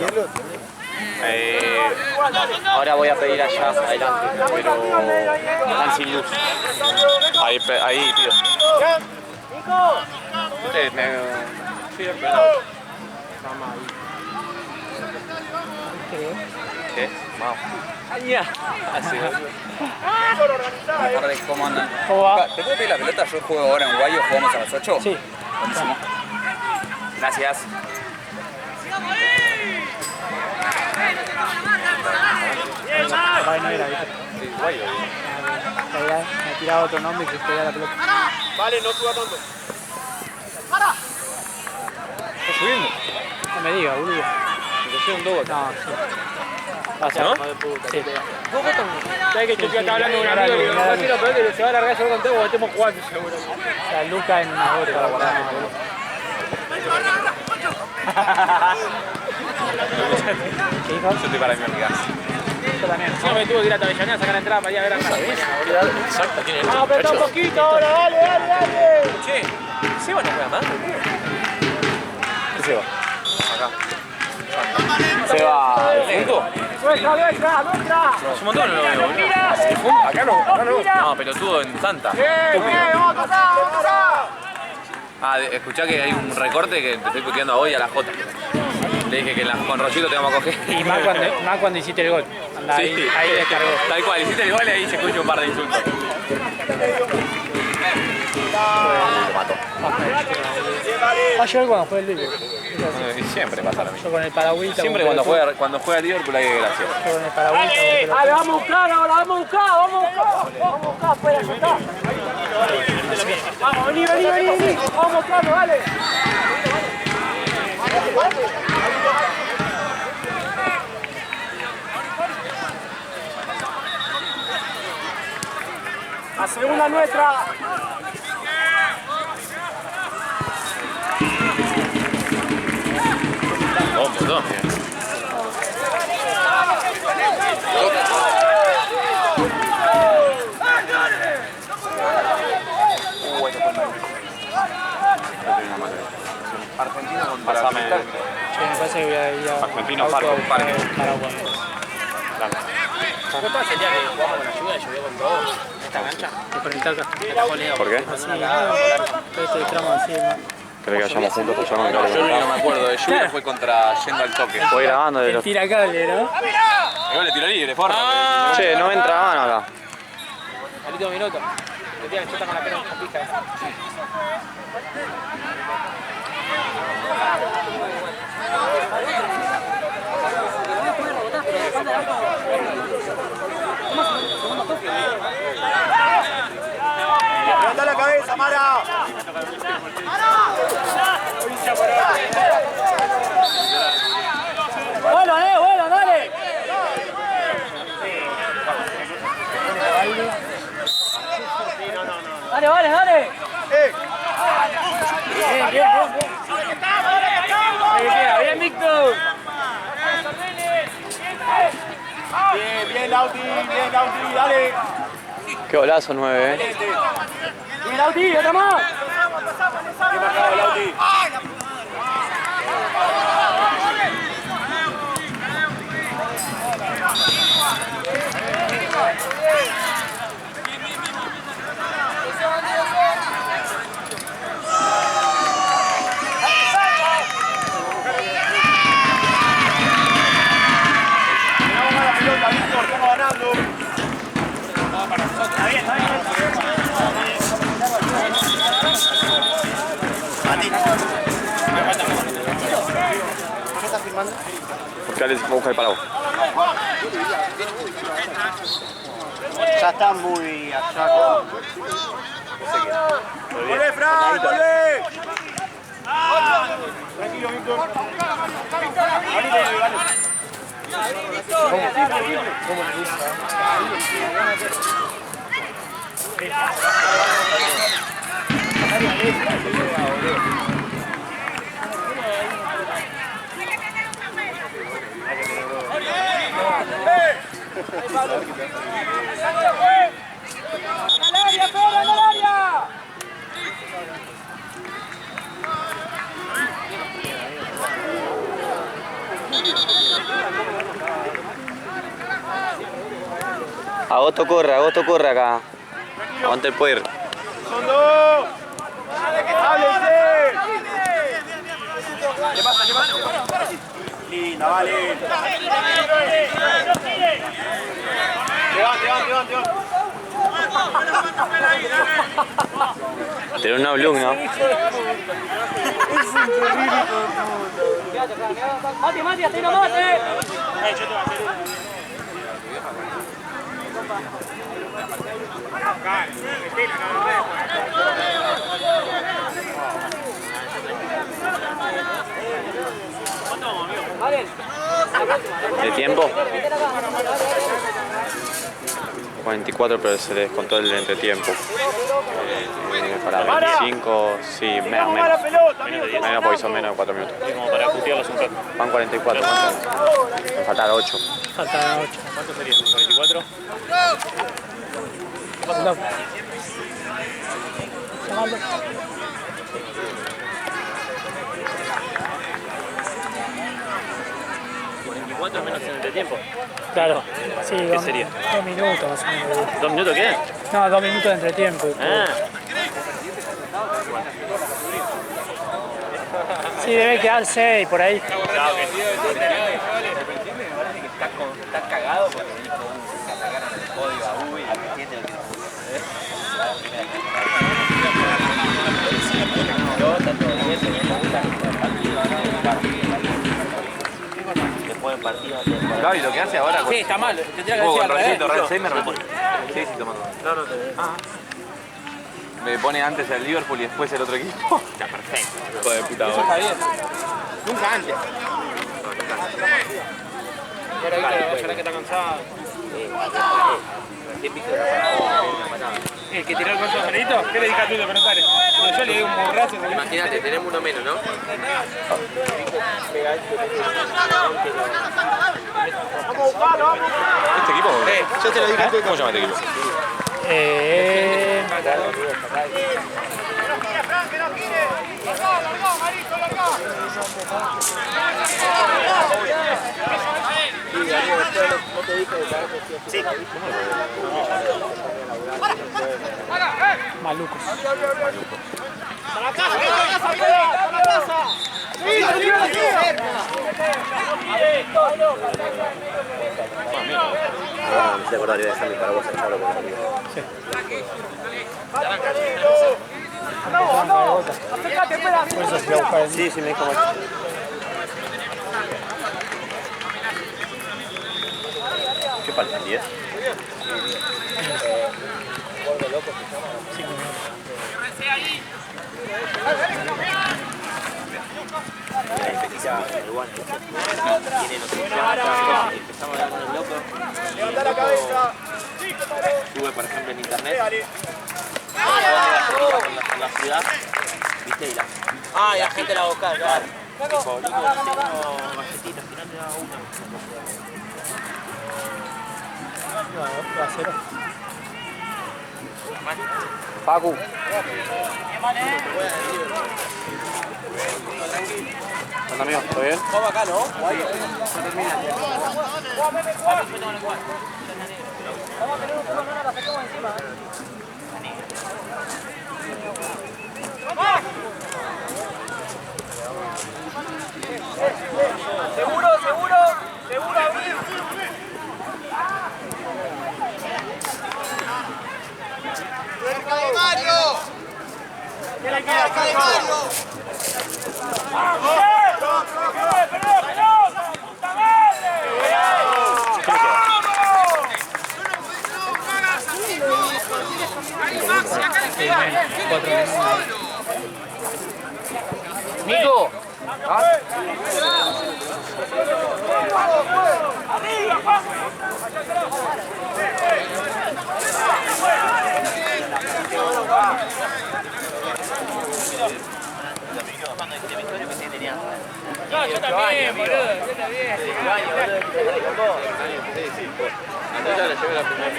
Speaker 5: Ahora voy a pedir allá adelante, pero están sin luz. Ahí pido. ¿Qué? Vamos.
Speaker 8: ¿Cómo andan?
Speaker 3: ¿Cómo va?
Speaker 8: ¿Te puedo pedir la pelota? Yo juego ahora en Guayo, jugamos a las 8.
Speaker 3: Sí.
Speaker 8: Buenísimo. Gracias.
Speaker 3: Ahí no era, ¿viste? Me ha tirado otro nombre y se pega la pelota.
Speaker 2: Vale, no suba tanto.
Speaker 3: ¿Está subiendo? No me diga, boludo.
Speaker 7: Me cayó un dogo acá.
Speaker 3: No, sí. O sea,
Speaker 7: ¿No?
Speaker 3: Sí.
Speaker 2: ¿Sabes que yo estaba hablando con un amigo y le digo, no quiero perder, se va a largar solo contigo porque estemos jugando seguro.
Speaker 3: O sea, Luca en una gota para guardar. ¿Qué dijo?
Speaker 7: Yo estoy para mi amiga.
Speaker 3: Yo también.
Speaker 1: Yo me tuve que ir a Tavellaneda a sacar la entrada para ir a ver a Racing.
Speaker 7: Exacto, tiene el
Speaker 2: Vamos a apretar un poquito ahora, dale.
Speaker 7: Che, ¿Seba no juega más?
Speaker 5: ¿Qué se va? Acá. Se va.
Speaker 7: ¿Cinco?
Speaker 2: Nuestra.
Speaker 7: Hace un montón no lo veo, boludo.
Speaker 2: Acá no.
Speaker 7: No, pelotudo en Santa.
Speaker 2: Vamos a pasar.
Speaker 7: Escuchá que hay un recorte que te estoy copiando a vos y a la Jota. Le dije que con Rollito te vamos a coger.
Speaker 3: Y más cuando hiciste el gol. Anda,
Speaker 7: Sí,
Speaker 3: ahí descargó.
Speaker 7: Tal cual, hiciste el gol y ahí se escucha un par de insultos.
Speaker 5: Lo mató.
Speaker 3: Ayer cuando fue el Liverpool.
Speaker 7: Siempre pasa lo mismo.
Speaker 3: Yo con el Paragüita.
Speaker 7: Siempre cuando juega Liverpool hay que gracia.
Speaker 3: Yo con el Paragüita.
Speaker 2: Dale, vamos a buscar ahora, vamos a buscar, vamos a buscar, fuera, ya está. Vamos, vení. Vamos a buscarlo, dale. La segunda nuestra.
Speaker 7: Vamos, Argentina contra Argentina.
Speaker 3: Che, me parece que voy a ir a
Speaker 7: Argentino,
Speaker 3: Paraguay.
Speaker 7: Parque.
Speaker 6: ¿No pasa el día que jugamos con ayuda y llovió con todo? ¿En esta cancha?
Speaker 3: Y con el taca.
Speaker 5: ¿Por qué?
Speaker 3: Así, todo este tramo así, ¿no?
Speaker 5: ¿Creo que vayamos juntos por llamar?
Speaker 7: Yo lo único que me acuerdo de lluvia fue contra Yendo al Toque.
Speaker 5: Voy grabando de los...
Speaker 3: Tira cable, ¿no?
Speaker 7: Igual le tiro libre, forro.
Speaker 5: Che, no entra mano acá.
Speaker 6: Al último minuto. Le tiran chota con la pena en pija.
Speaker 4: Levanta la cabeza, Mara.
Speaker 2: Bueno, dale. Dale. Bien, Víctor.
Speaker 4: Bien, Lauti, dale.
Speaker 5: Qué golazo 9,
Speaker 2: Bien, Lauti, otra más.
Speaker 4: Bien marcado, Lauti. Estamos ganando.
Speaker 5: Porque Alex va a buscar el paraguas.
Speaker 4: Ya está muy allá. ¡Volvé, Fran! ¡Volvé! Tranquilo, Víctor.
Speaker 5: Agosto corre acá. Aguanta el poder.
Speaker 4: Son dos. ¡Háblense! ¿Qué pasa? Linda, vale. Levante.
Speaker 5: Tiene una blue, ¿no?
Speaker 2: Mati, hasta ahí nomás,
Speaker 5: ¿De tiempo? 44, pero se descontó el entretiempo. Para 25, sí, menos. Menos porque son menos de 4 minutos.
Speaker 9: Como para putearlos un rato.
Speaker 5: Van 44, me faltan 8.
Speaker 3: Faltan 8.
Speaker 9: ¿Cuánto sería? ¿44? ¿44 menos en el tiempo?
Speaker 3: Claro, sí,
Speaker 9: ¿Qué sería?
Speaker 3: 2 minutos más o menos.
Speaker 9: ¿2 minutos qué?
Speaker 3: No, 2 minutos de entretiempo.
Speaker 9: Ah.
Speaker 3: Sí, debe quedar 6 por ahí.
Speaker 8: Está cagado porque dijo que atacaron el podio a Uy. ¿Entiende lo que después del partido.
Speaker 7: Gaby, lo que hace ahora con...
Speaker 6: Sí, está mal. Tendría que
Speaker 7: Juego
Speaker 6: decir
Speaker 7: con
Speaker 6: al revés.
Speaker 7: Roncito, Alzheimer me pone. Sí, tomando. Me pone antes el Liverpool y después el otro equipo.
Speaker 8: Está perfecto.
Speaker 7: Hijo de puta.
Speaker 6: Está bien.
Speaker 2: Nunca antes.
Speaker 6: Pero ahí ya que está cansado. ¿El que tiró el coso de Janito? ¿Qué le dije a tú de comentarios? Yo le di un borracho.
Speaker 8: Imagínate, tenemos uno menos, ¿no?
Speaker 7: ¿Este equipo?
Speaker 2: Yo te lo dije a
Speaker 7: ¿Cómo se llama este equipo?
Speaker 3: Malucos.
Speaker 2: ¡Para casa! ¡Para casa! ¡Sí,
Speaker 5: ¿Te acordás de dejarme para vos echarlo por arriba?
Speaker 2: ¡Acércate, espera!
Speaker 5: Sí, sí, me dijo mal. ¿Qué faltan? ¿10?
Speaker 2: ¡Levanta la cabeza!
Speaker 8: Estuve, por ejemplo, en internet. En la ciudad. ¿Viste? Y la gente la busca, claro. Tipo, loco, tengo galletitas, al final me da una.
Speaker 7: Pacu. Hola amigo, ¿todo bien?
Speaker 2: Vamos acá, ¿no? Seguro, abrir. ¡Cerca de Mario! ¡Cerca de Mario!
Speaker 6: Nico. No, yo también, boludo. Yo también.
Speaker 8: Antes ya le llevé la primera.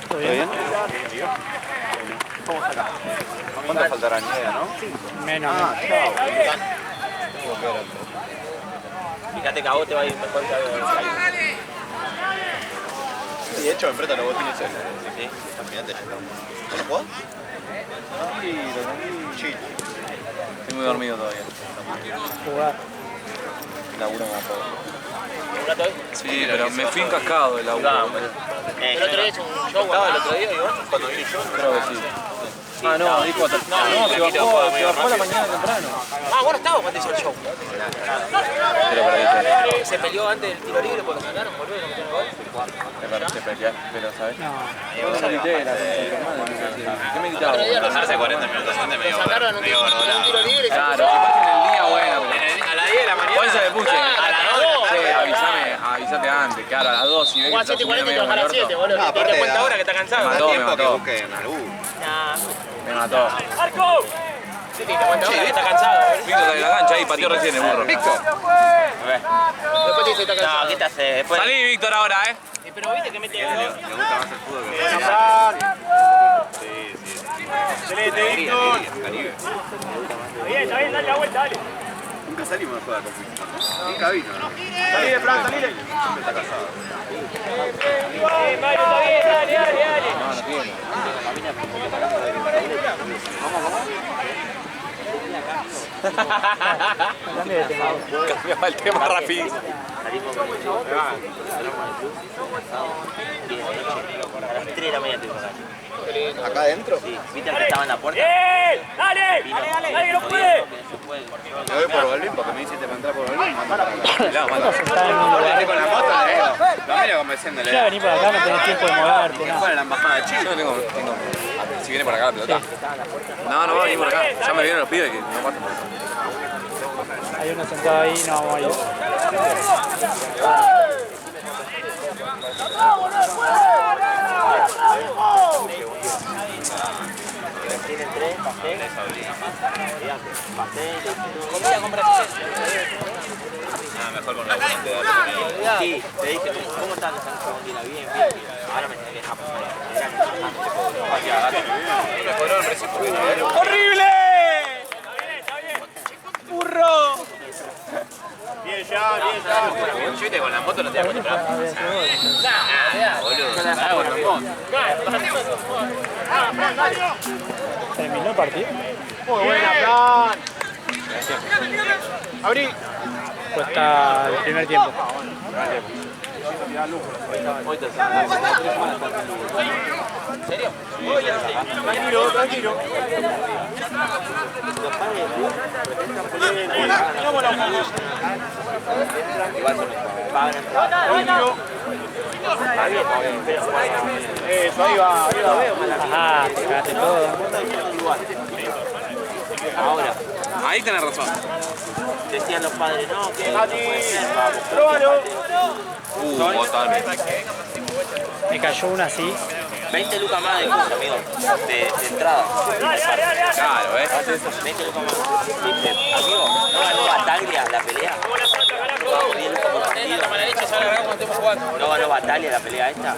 Speaker 7: ¿Todo bien? ¿Cómo está acá? ¿Cuánto faltará? Ni idea, ¿no?
Speaker 3: Menos.
Speaker 8: Fíjate que a vos te va a ir mejor que a vos.
Speaker 5: Sí, de hecho, me prestan los botines ese.
Speaker 8: Sí.
Speaker 5: Al final te llevan. ¿No jugás? Sí, chill.
Speaker 7: Estoy muy dormido todavía.
Speaker 3: Jugar.
Speaker 7: Laburo más todo.
Speaker 8: ¿Laburaste hoy?
Speaker 7: Sí, pero me fui encascado del laburo.
Speaker 8: El otro día hizo un show. ¿Estaba el otro día, Iván? Cuando vine yo.
Speaker 7: Creo que sí.
Speaker 8: Ah, no, dijo hasta... No, se bajó a la mañana temprano. Ah, bueno, estaba cuando hizo el show.
Speaker 7: Pero perdiste.
Speaker 8: Se peleó antes del tiro libre porque lo sacaron, boludo, y no metieron gol.
Speaker 7: Te peleaste, pero ¿sabes?
Speaker 3: No.
Speaker 7: Vos saliste de la hermano. ¿Qué me gritabas?
Speaker 5: Pasarse 40 minutos antes medio
Speaker 8: Sacaron un tiro libre.
Speaker 7: Claro, capaz que en el día, bueno.
Speaker 8: A las 10 de la mañana.
Speaker 7: ¿Cuál se me puche?
Speaker 8: A las 2.
Speaker 7: Sí, avísate antes, claro, a las 2 y ves que
Speaker 8: Juan
Speaker 7: estás
Speaker 8: 7:40 y
Speaker 7: medio
Speaker 8: trabajar a las 7,
Speaker 7: muerto.
Speaker 8: boludo. ¿Te das cuenta ahora que está cansado?
Speaker 7: Me mató, me mató.
Speaker 5: busquen algún.
Speaker 7: Me mató.
Speaker 6: ¡Arco!
Speaker 8: Sí, te das cuenta ahora que está cansado.
Speaker 7: Víctor está en la cancha ahí, pateó recién el burro.
Speaker 8: Después te dice que está cansado. No, ¿qué te hace? Después...
Speaker 7: Salí, Víctor, ahora,
Speaker 8: Pero viste que mete gol.
Speaker 5: Le gusta más el fútbol que el Sí, sí.
Speaker 2: Excelente, Víctor.
Speaker 5: Caribe.
Speaker 2: Está bien, dale la vuelta, dale.
Speaker 7: Nunca salimos a jugar con Fito. Nunca vino.
Speaker 4: Salile, Fran, salile.
Speaker 7: Siempre está casado.
Speaker 1: Mario, está bien, dale, dale, dale.
Speaker 7: No, no tiene. Cambiaba el tema rapidísimo.
Speaker 8: Salimos con el club, a las 3 de la mañana tuvimos acá.
Speaker 4: ¿Acá adentro?
Speaker 8: Sí, viste que estaba en la puerta.
Speaker 1: ¡Bien! ¡Dale!
Speaker 8: Vino,
Speaker 1: ¡Dale, que no puede!
Speaker 8: que no se puede.
Speaker 7: Me voy por Bolín porque me hiciste para entrar por Bolín. Manda para acá. No, manda.
Speaker 3: Está en un lugar.
Speaker 7: Con la moto le digo. Lo medio convenciéndole.
Speaker 3: Ya venís para acá, no tenés tiempo de moverte,
Speaker 7: Que
Speaker 3: nada.
Speaker 7: fuera la embajada de Chile. Yo tengo. Si viene por acá la pelota. No, no va a venir por acá. Ya me vieron los pibes que no pasan por acá.
Speaker 3: Hay uno sentado ahí, no vamos a ir.
Speaker 8: Tienen 3, pastel. Pastel,
Speaker 1: Comida, compra.
Speaker 7: Nada, mejor con la volante de
Speaker 8: sí, te dije, ¿cómo estás en San Sebastián? Bien, bien, bien. Ahora me tenés que dejar pasar.
Speaker 1: ¡Horrible! ¡Burro!
Speaker 4: Bien ya, bien ya.
Speaker 7: Yo viste con la moto no te das cuenta. Boludo.
Speaker 3: ¿Terminó el partido?
Speaker 4: Muy buena, Fran. Abrí.
Speaker 3: Cuesta el primer tiempo.
Speaker 4: Tranquilo, tranquilo. Eso, ahí va, ahí va.
Speaker 3: Ajá, te cagaste todo.
Speaker 8: Ahora,
Speaker 7: Ahí tenés razón.
Speaker 8: decían los padres, no, que
Speaker 4: Mati, próbalo.
Speaker 7: Totalmente.
Speaker 3: Me cayó una así.
Speaker 8: 20 lucas más de cosa, amigo, de entrada.
Speaker 7: Claro,
Speaker 8: 20 lucas más. Amigo, no ganó Bataglia la pelea. No ganó Bataglia la pelea esta.